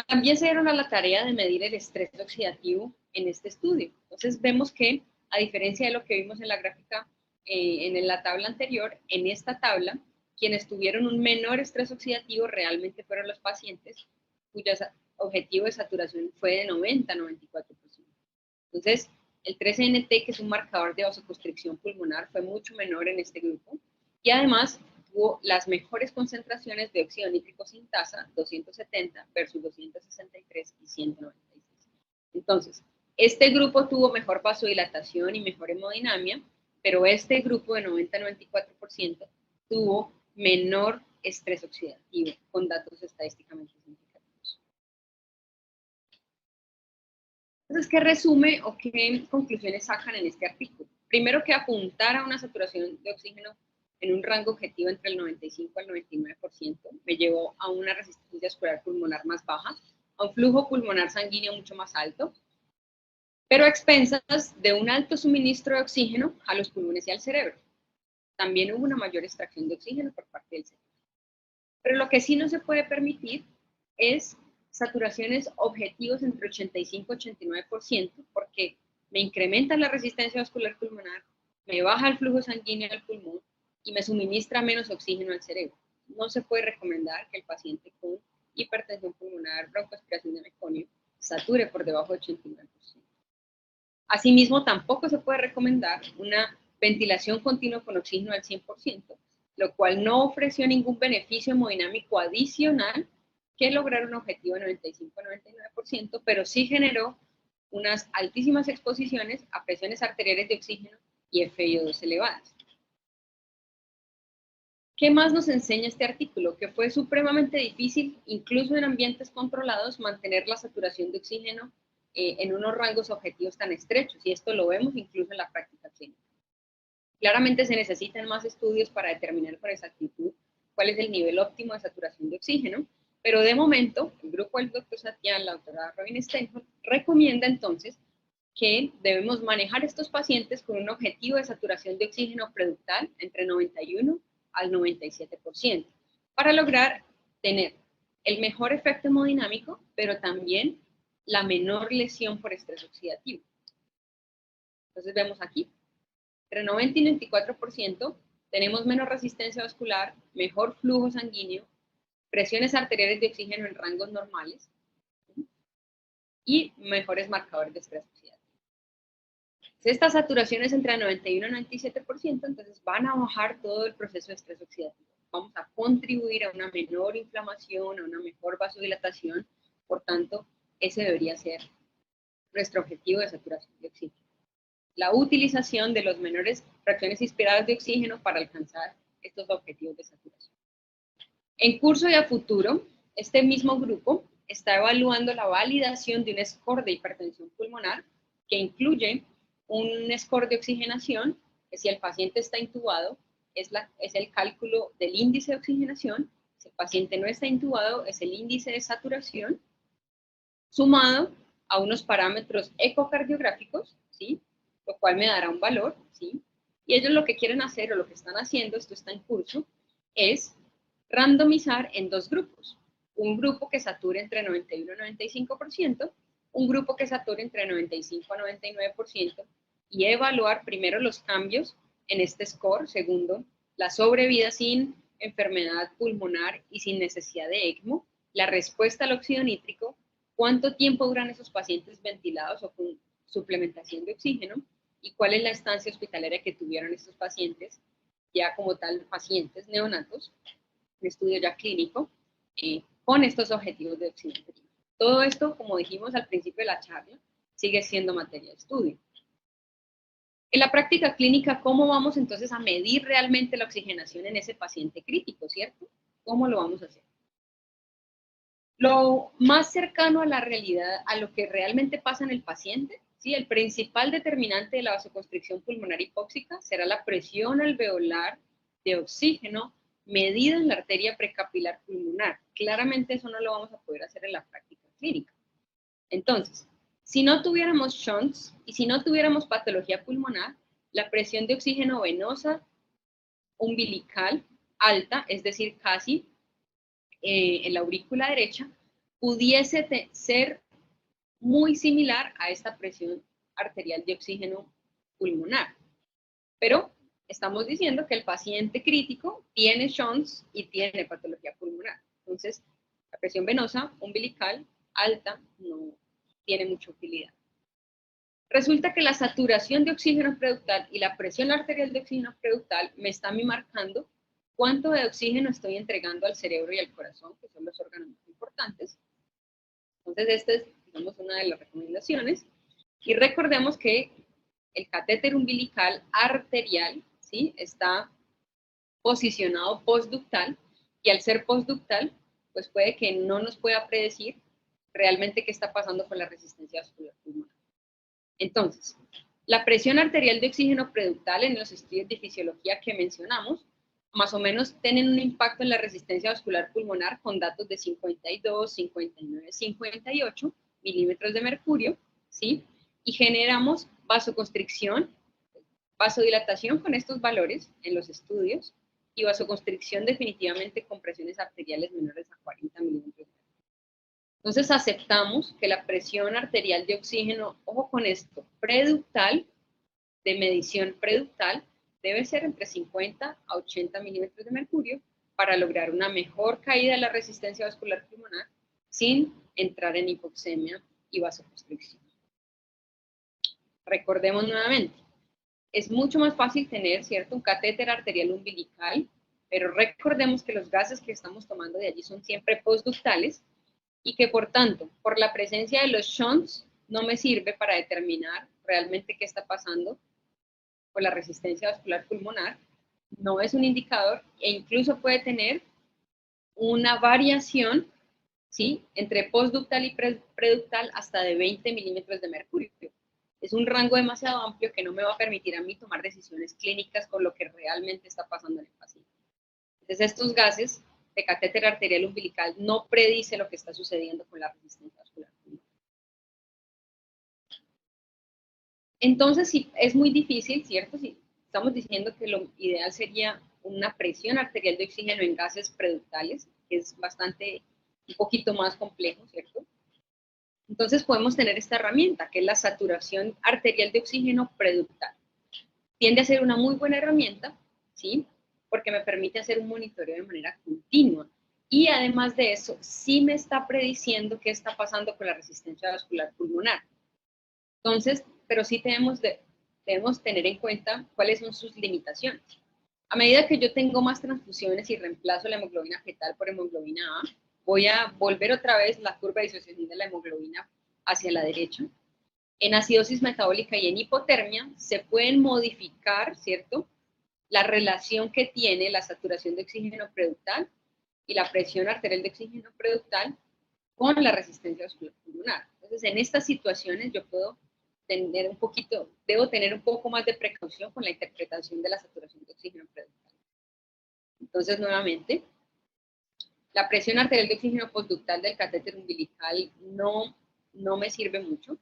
También se dieron a la tarea de medir el estrés oxidativo en este estudio. Entonces vemos que, a diferencia de lo que vimos en la gráfica, en la tabla anterior, en esta tabla, quienes tuvieron un menor estrés oxidativo realmente fueron los pacientes cuyo objetivo de saturación fue de 90-94%. Entonces, el 3NT, que es un marcador de vasoconstricción pulmonar, fue mucho menor en este grupo, y además tuvo las mejores concentraciones de óxido nítrico sin tasa, 270 versus 263 y 196. Entonces, este grupo tuvo mejor vasodilatación y mejor hemodinamia, pero este grupo de 90-94% tuvo menor estrés oxidativo, con datos estadísticamente significativos. Entonces, ¿qué resume o qué conclusiones sacan en este artículo? Primero, que apuntar a una saturación de oxígeno en un rango objetivo entre el 95 al 99% me llevó a una resistencia vascular pulmonar más baja, a un flujo pulmonar sanguíneo mucho más alto, pero a expensas de un alto suministro de oxígeno a los pulmones y al cerebro. También hubo una mayor extracción de oxígeno por parte del cerebro. Pero lo que sí no se puede permitir es saturaciones objetivos entre 85 y 89%, porque me incrementa la resistencia vascular pulmonar, me baja el flujo sanguíneo al pulmón y me suministra menos oxígeno al cerebro. No se puede recomendar que el paciente con hipertensión pulmonar, broncoaspiración de meconio, sature por debajo de 89%. Asimismo, tampoco se puede recomendar una ventilación continua con oxígeno al 100%, lo cual no ofreció ningún beneficio hemodinámico adicional que lograr un objetivo de 95-99%, pero sí generó unas altísimas exposiciones a presiones arteriales de oxígeno y FiO2 elevadas. ¿Qué más nos enseña este artículo? Que fue supremamente difícil, incluso en ambientes controlados, mantener la saturación de oxígeno en unos rangos objetivos tan estrechos, y esto lo vemos incluso en la práctica clínica. Claramente se necesitan más estudios para determinar con exactitud cuál es el nivel óptimo de saturación de oxígeno, pero de momento, el grupo del doctor Satyan, la doctora Robin Steinhoff, recomienda entonces que debemos manejar estos pacientes con un objetivo de saturación de oxígeno preductal entre 91 al 97%, para lograr tener el mejor efecto hemodinámico, pero también la menor lesión por estrés oxidativo. Entonces vemos aquí, entre 90 y 94% tenemos menos resistencia vascular, mejor flujo sanguíneo, presiones arteriales de oxígeno en rangos normales y mejores marcadores de estrés oxidativo. Si estas saturaciones entre 91 y 97%, entonces van a bajar todo el proceso de estrés oxidativo. Vamos a contribuir a una menor inflamación, a una mejor vasodilatación, por tanto, ese debería ser nuestro objetivo de saturación de oxígeno. La utilización de las menores fracciones inspiradas de oxígeno para alcanzar estos objetivos de saturación. En curso y a futuro, este mismo grupo está evaluando la validación de un score de hipertensión pulmonar que incluye un score de oxigenación, que si el paciente está intubado, es el cálculo del índice de oxigenación. Si el paciente no está intubado, es el índice de saturación, sumado a unos parámetros ecocardiográficos, ¿sí? Lo cual me dará un valor, ¿sí? Y ellos lo que quieren hacer, o lo que están haciendo, esto está en curso, es randomizar en dos grupos. Un grupo que sature entre 91 y 95%, un grupo que sature entre 95 a 99%, y evaluar primero los cambios en este score, segundo, la sobrevida sin enfermedad pulmonar y sin necesidad de ECMO, la respuesta al óxido nítrico, cuánto tiempo duran esos pacientes ventilados o con suplementación de oxígeno, y cuál es la estancia hospitalaria que tuvieron estos pacientes, ya como tal pacientes neonatos, un estudio ya clínico, con estos objetivos de oxígeno. Todo esto, como dijimos al principio de la charla, sigue siendo materia de estudio. En la práctica clínica, ¿cómo vamos entonces a medir realmente la oxigenación en ese paciente crítico, cierto? ¿Cómo lo vamos a hacer? Lo más cercano a la realidad, a lo que realmente pasa en el paciente, ¿sí? El principal determinante de la vasoconstricción pulmonar hipóxica será la presión alveolar de oxígeno medida en la arteria precapilar pulmonar. Claramente eso no lo vamos a poder hacer en la práctica clínica. Entonces, si no tuviéramos shunts y si no tuviéramos patología pulmonar, la presión de oxígeno venosa umbilical alta, es decir, casi en la aurícula derecha, pudiese ser muy similar a esta presión arterial de oxígeno pulmonar. Pero estamos diciendo que el paciente crítico tiene shunts y tiene patología pulmonar. Entonces, la presión venosa umbilical alta no tiene mucha utilidad. Resulta que la saturación de oxígeno preductal y la presión arterial de oxígeno preductal me están marcando cuánto de oxígeno estoy entregando al cerebro y al corazón, que son los órganos más importantes. Entonces, esta es, digamos, una de las recomendaciones. Y recordemos que el catéter umbilical arterial, ¿sí?, está posicionado postductal, y al ser postductal, pues puede que no nos pueda predecir realmente qué está pasando con la resistencia vascular pulmonar. Entonces, la presión arterial de oxígeno preductal en los estudios de fisiología que mencionamos, más o menos tienen un impacto en la resistencia vascular pulmonar con datos de 52, 59, 58 milímetros de mercurio, ¿sí? Y generamos vasoconstricción, vasodilatación con estos valores en los estudios, y vasoconstricción definitivamente con presiones arteriales menores a 40 milímetros. Entonces aceptamos que la presión arterial de oxígeno, ojo con esto, preductal, de medición preductal, debe ser entre 50 a 80 milímetros de mercurio para lograr una mejor caída de la resistencia vascular pulmonar sin entrar en hipoxemia y vasoconstricción. Recordemos nuevamente, es mucho más fácil tener, ¿cierto?, un catéter arterial umbilical, pero recordemos que los gases que estamos tomando de allí son siempre postductales y que, por tanto, por la presencia de los shunts, no me sirve para determinar realmente qué está pasando con la resistencia vascular pulmonar, no es un indicador e incluso puede tener una variación, ¿sí?, entre postductal y preductal hasta de 20 milímetros de mercurio. Es un rango demasiado amplio que no me va a permitir a mí tomar decisiones clínicas con lo que realmente está pasando en el paciente. Entonces, estos gases de catéter arterial umbilical no predice lo que está sucediendo con la resistencia vascular pulmonar. Entonces, sí, es muy difícil, ¿cierto? Si estamos diciendo que lo ideal sería una presión arterial de oxígeno en gases preductales, que es bastante, un poquito más complejo, ¿cierto? Entonces podemos tener esta herramienta, que es la saturación arterial de oxígeno preductal. Tiende a ser una muy buena herramienta, ¿sí?, porque me permite hacer un monitoreo de manera continua. Y además de eso, sí me está prediciendo qué está pasando con la resistencia vascular pulmonar. Entonces, pero sí debemos tener en cuenta cuáles son sus limitaciones. A medida que yo tengo más transfusiones y reemplazo la hemoglobina fetal por hemoglobina A, voy a volver otra vez la curva de disociación de la hemoglobina hacia la derecha. En acidosis metabólica y en hipotermia se pueden modificar, ¿cierto?, la relación que tiene la saturación de oxígeno preductal y la presión arterial de oxígeno preductal con la resistencia vascular pulmonar. Entonces, en estas situaciones yo puedo debo tener un poco más de precaución con la interpretación de la saturación de oxígeno preductal. Entonces, nuevamente, la presión arterial de oxígeno postductal del catéter umbilical no me sirve mucho.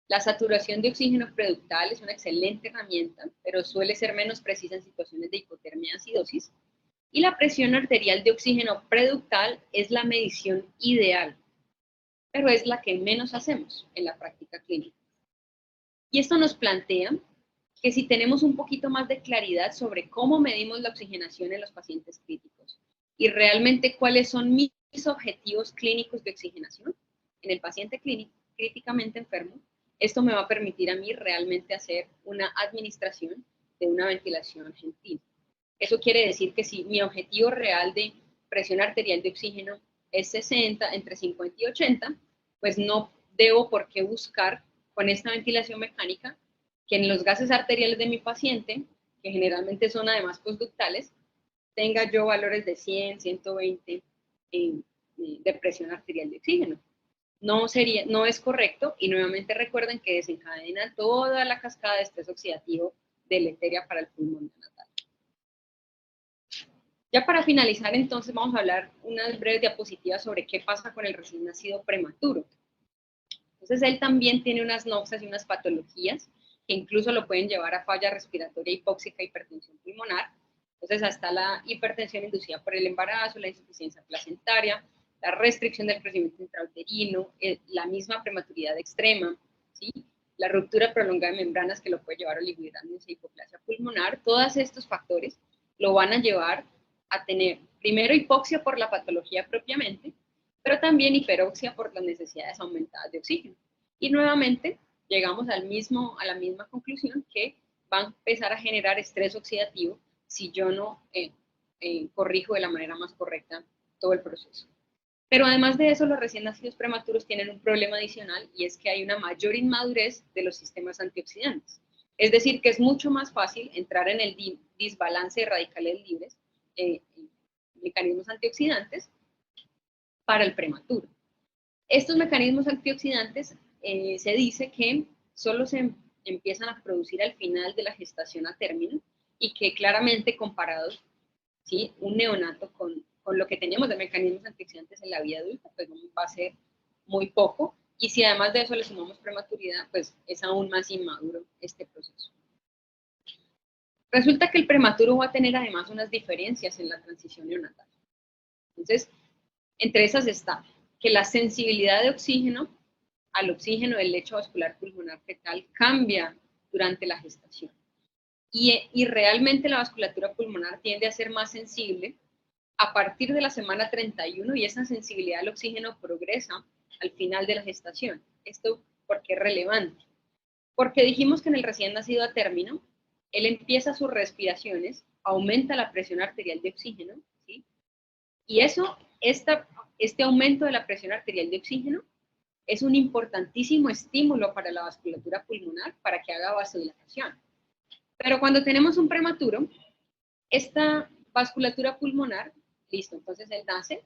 La saturación de oxígeno preductal es una excelente herramienta, pero suele ser menos precisa en situaciones de hipotermia y acidosis. Y la presión arterial de oxígeno preductal es la medición ideal, pero es la que menos hacemos en la práctica clínica. Y esto nos plantea que si tenemos un poquito más de claridad sobre cómo medimos la oxigenación en los pacientes críticos y realmente cuáles son mis objetivos clínicos de oxigenación en el paciente críticamente enfermo, esto me va a permitir a mí realmente hacer una administración de una ventilación gentil. Eso quiere decir que si mi objetivo real de presión arterial de oxígeno es 60, entre 50 y 80, pues no debo por qué buscar con esta ventilación mecánica que en los gases arteriales de mi paciente, que generalmente son además postductales, tenga yo valores de 100, 120 de presión arterial de oxígeno. No es correcto, y nuevamente recuerden que desencadena toda la cascada de estrés oxidativo deleteria para el pulmón neonatal. Ya para finalizar, entonces, vamos a hablar unas breves diapositivas sobre qué pasa con el recién nacido prematuro. Entonces, él también tiene unas noxas y unas patologías que incluso lo pueden llevar a falla respiratoria hipóxica, hipertensión pulmonar. Entonces, hasta la hipertensión inducida por el embarazo, la insuficiencia placentaria, la restricción del crecimiento intrauterino, la misma prematuridad extrema, ¿sí?, la ruptura prolongada de membranas que lo puede llevar a oligohidramnios e hipoplasia pulmonar. Todos estos factores lo van a llevar a tener primero hipoxia por la patología propiamente, pero también hiperoxia por las necesidades aumentadas de oxígeno. Y nuevamente llegamos a la misma conclusión, que va a empezar a generar estrés oxidativo si yo no corrijo de la manera más correcta todo el proceso. Pero además de eso, los recién nacidos prematuros tienen un problema adicional, y es que hay una mayor inmadurez de los sistemas antioxidantes. Es decir, que es mucho más fácil entrar en el desbalance de radicales libres, mecanismos antioxidantes, para el prematuro. Estos mecanismos antioxidantes se dice que solo se empiezan a producir al final de la gestación a término, y que claramente comparados, ¿sí?, un neonato con lo que teníamos de mecanismos antioxidantes en la vida adulta, pues va a ser muy poco, y si además de eso le sumamos prematuridad, pues es aún más inmaduro este proceso. Resulta que el prematuro va a tener además unas diferencias en la transición neonatal. Entonces, entre esas está que la sensibilidad de oxígeno al oxígeno del lecho vascular pulmonar fetal cambia durante la gestación. y realmente la vasculatura pulmonar tiende a ser más sensible a partir de la semana 31 y esa sensibilidad al oxígeno progresa al final de la gestación. ¿Esto por qué es relevante? Porque dijimos que en el recién nacido a término, él empieza sus respiraciones, aumenta la presión arterial de oxígeno, ¿sí? Y este aumento de la presión arterial de oxígeno es un importantísimo estímulo para la vasculatura pulmonar para que haga vasodilatación. Pero cuando tenemos un prematuro, esta vasculatura pulmonar, listo, entonces él nace,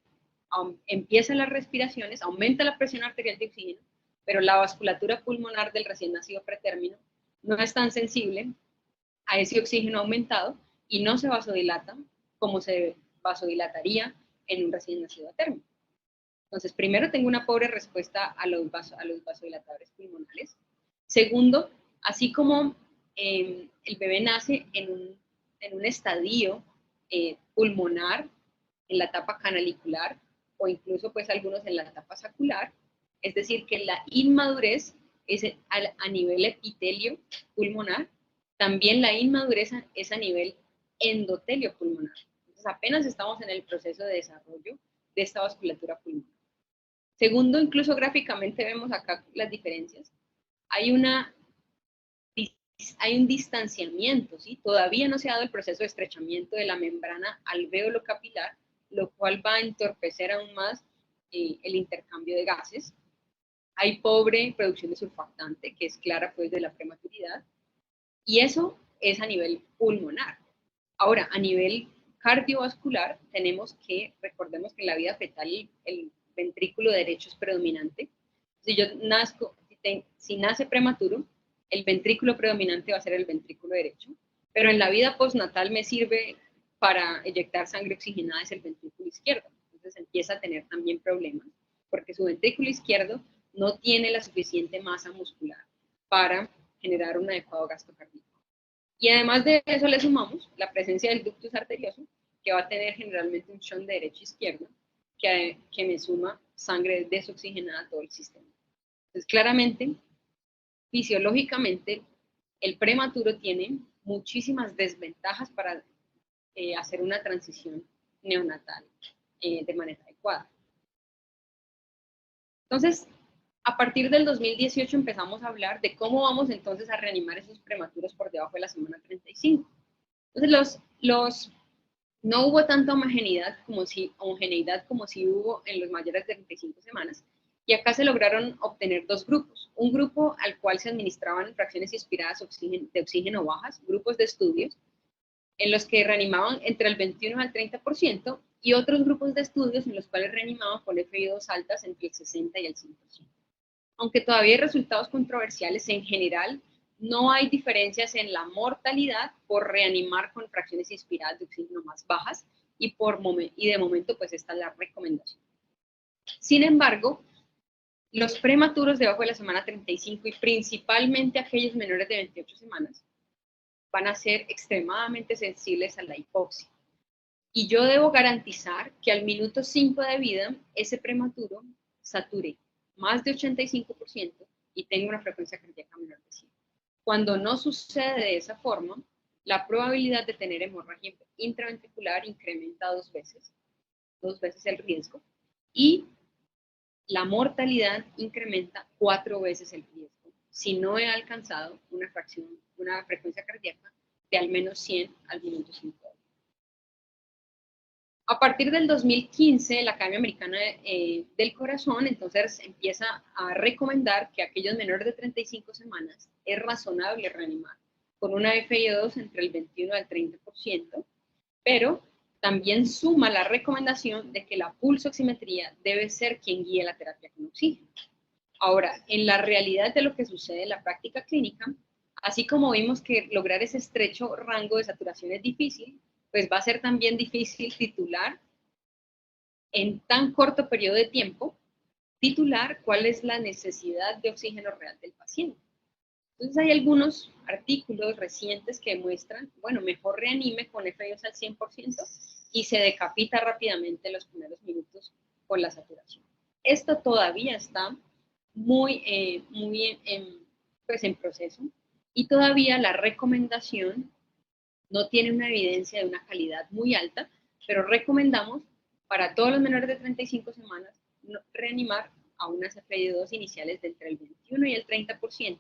empieza las respiraciones, aumenta la presión arterial de oxígeno, pero la vasculatura pulmonar del recién nacido pretérmino no es tan sensible a ese oxígeno aumentado y no se vasodilata como se vasodilataría en un recién nacido a término. Entonces, primero tengo una pobre respuesta a los vasodilatadores pulmonares. Segundo, así como el bebé nace en un estadio pulmonar, en la etapa canalicular, o incluso pues algunos en la etapa sacular, es decir, que la inmadurez es a nivel epitelio pulmonar, también la inmadurez es a nivel endotelio pulmonar. Entonces apenas estamos en el proceso de desarrollo de esta vasculatura pulmonar. Segundo, incluso gráficamente vemos acá las diferencias. Hay un distanciamiento, ¿sí? Todavía no se ha dado el proceso de estrechamiento de la membrana alvéolo capilar, lo cual va a entorpecer aún más el intercambio de gases. Hay pobre producción de surfactante, que es clara pues de la prematuridad, y eso es a nivel pulmonar. Ahora, a nivel cardiovascular, recordemos que en la vida fetal el ventrículo derecho es predominante. Si yo nazco, si nace prematuro, el ventrículo predominante va a ser el ventrículo derecho, pero en la vida postnatal me sirve para eyectar sangre oxigenada es el ventrículo izquierdo. Entonces empieza a tener también problemas, porque su ventrículo izquierdo no tiene la suficiente masa muscular para generar un adecuado gasto cardíaco. Y además de eso le sumamos la presencia del ductus arterioso, que va a tener generalmente un shunt de derecha a izquierda, que me suma sangre desoxigenada a todo el sistema. Entonces, claramente, fisiológicamente, el prematuro tiene muchísimas desventajas para hacer una transición neonatal de manera adecuada. Entonces, a partir del 2018 empezamos a hablar de cómo vamos entonces a reanimar esos prematuros por debajo de la semana 35. Entonces, no hubo tanta homogeneidad como si hubo en los mayores de 35 semanas, y acá se lograron obtener dos grupos. Un grupo al cual se administraban fracciones inspiradas de oxígeno bajas, grupos de estudios, en los que reanimaban entre el 21 al 30%, y otros grupos de estudios en los cuales reanimaban con FiO2 altas entre el 60 y el 100%. Aunque todavía hay resultados controversiales, en general no hay diferencias en la mortalidad por reanimar con fracciones inspiradas de oxígeno más bajas, y de momento pues esta es la recomendación. Sin embargo, los prematuros debajo de la semana 35 y principalmente aquellos menores de 28 semanas van a ser extremadamente sensibles a la hipoxia. Y yo debo garantizar que al minuto 5 de vida ese prematuro sature más de 85% y tenga una frecuencia cardíaca menor de 100. Cuando no sucede de esa forma, la probabilidad de tener hemorragia intraventricular incrementa dos veces el riesgo, y la mortalidad incrementa 4 veces el riesgo si no he alcanzado una frecuencia cardíaca de al menos 100 al minuto 5. A partir del 2015, la Academia Americana del Corazón entonces empieza a recomendar que aquellos menores de 35 semanas es razonable reanimar con una FiO2 entre el 21 al 30%, pero también suma la recomendación de que la pulsoximetría debe ser quien guíe la terapia con oxígeno. Ahora, en la realidad de lo que sucede en la práctica clínica, así como vimos que lograr ese estrecho rango de saturación es difícil, pues va a ser también difícil en tan corto periodo de tiempo, cuál es la necesidad de oxígeno real del paciente. Entonces hay algunos artículos recientes que demuestran, bueno, mejor reanime con FiO2 al 100% y se decapita rápidamente los primeros minutos con la saturación. Esto todavía está muy en proceso, y todavía la recomendación no tiene una evidencia de una calidad muy alta, pero recomendamos para todos los menores de 35 semanas reanimar a unas FID2 iniciales de entre el 21 y el 30%,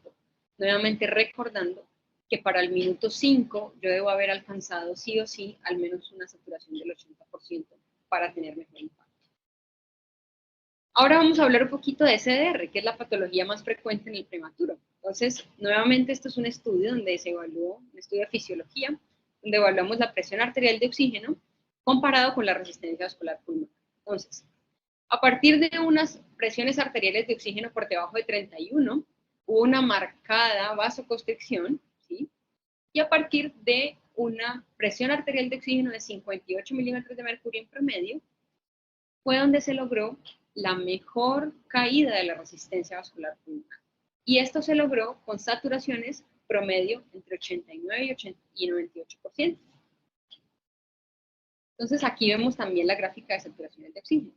nuevamente recordando que para el minuto 5 yo debo haber alcanzado sí o sí al menos una saturación del 80% para tener mejor impacto. Ahora vamos a hablar un poquito de SDR, que es la patología más frecuente en el prematuro. Entonces, nuevamente esto es un estudio donde se evaluó, un estudio de fisiología, donde evaluamos la presión arterial de oxígeno comparado con la resistencia vascular pulmonar. Entonces, a partir de unas presiones arteriales de oxígeno por debajo de 31, hubo una marcada vasoconstricción, ¿sí? Y a partir de una presión arterial de oxígeno de 58 milímetros de mercurio en promedio, fue donde se logró la mejor caída de la resistencia vascular pulmonar. Y esto se logró con saturaciones promedio entre 89 y 98%. Entonces aquí vemos también la gráfica de saturaciones de oxígeno.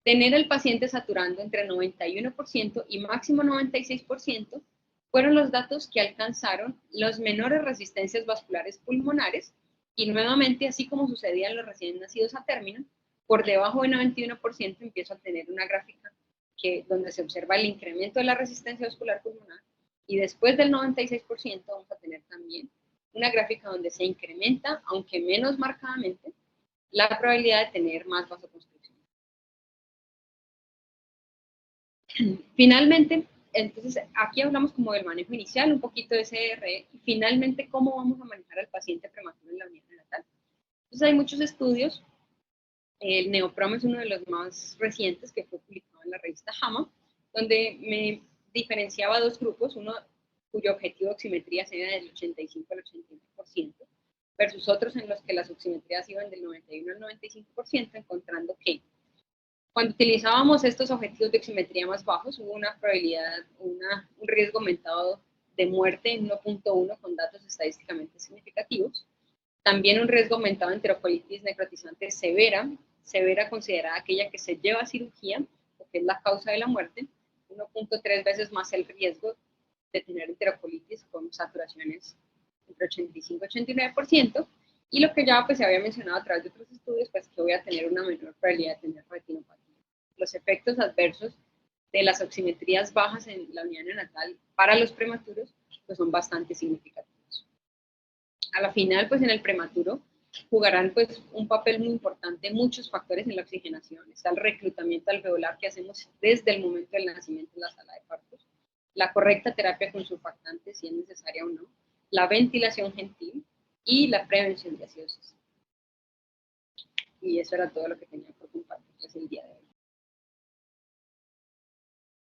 Tener al paciente saturando entre 91% y máximo 96% fueron los datos que alcanzaron los menores resistencias vasculares pulmonares y nuevamente, así como sucedía en los recién nacidos a término, por debajo de 91% empiezo a tener una gráfica donde se observa el incremento de la resistencia vascular pulmonar y después del 96% vamos a tener también una gráfica donde se incrementa, aunque menos marcadamente, la probabilidad de tener más vasoconstricción. Finalmente, entonces aquí hablamos como del manejo inicial, un poquito de SDR, y finalmente cómo vamos a manejar al paciente prematuro en la unidad neonatal. Entonces hay muchos estudios, el NeoProm es uno de los más recientes que fue publicado en la revista JAMA, donde me diferenciaba dos grupos, uno cuyo objetivo de oximetría sea del 85 al 89%, versus otros en los que las oximetrías iban del 91 al 95%, encontrando que cuando utilizábamos estos objetivos de oximetría más bajos, hubo una probabilidad, un riesgo aumentado de muerte en 1.1 con datos estadísticamente significativos. También un riesgo aumentado de enterocolitis necrotizante severa, severa considerada aquella que se lleva a cirugía, o que es la causa de la muerte, 1.3 veces más el riesgo de tener enterocolitis con saturaciones entre 85 y 89%, y lo que ya pues, se había mencionado a través de otros estudios, pues que voy a tener una menor probabilidad de tener retinopatía. Los efectos adversos de las oximetrías bajas en la unidad neonatal para los prematuros pues son bastante significativos. A la final, pues en el prematuro jugarán pues un papel muy importante muchos factores en la oxigenación. Está el reclutamiento alveolar que hacemos desde el momento del nacimiento en la sala de partos, la correcta terapia con surfactantes si es necesaria o no, la ventilación gentil y la prevención de acidosis. Y eso era todo lo que tenía por compartirles el día de hoy.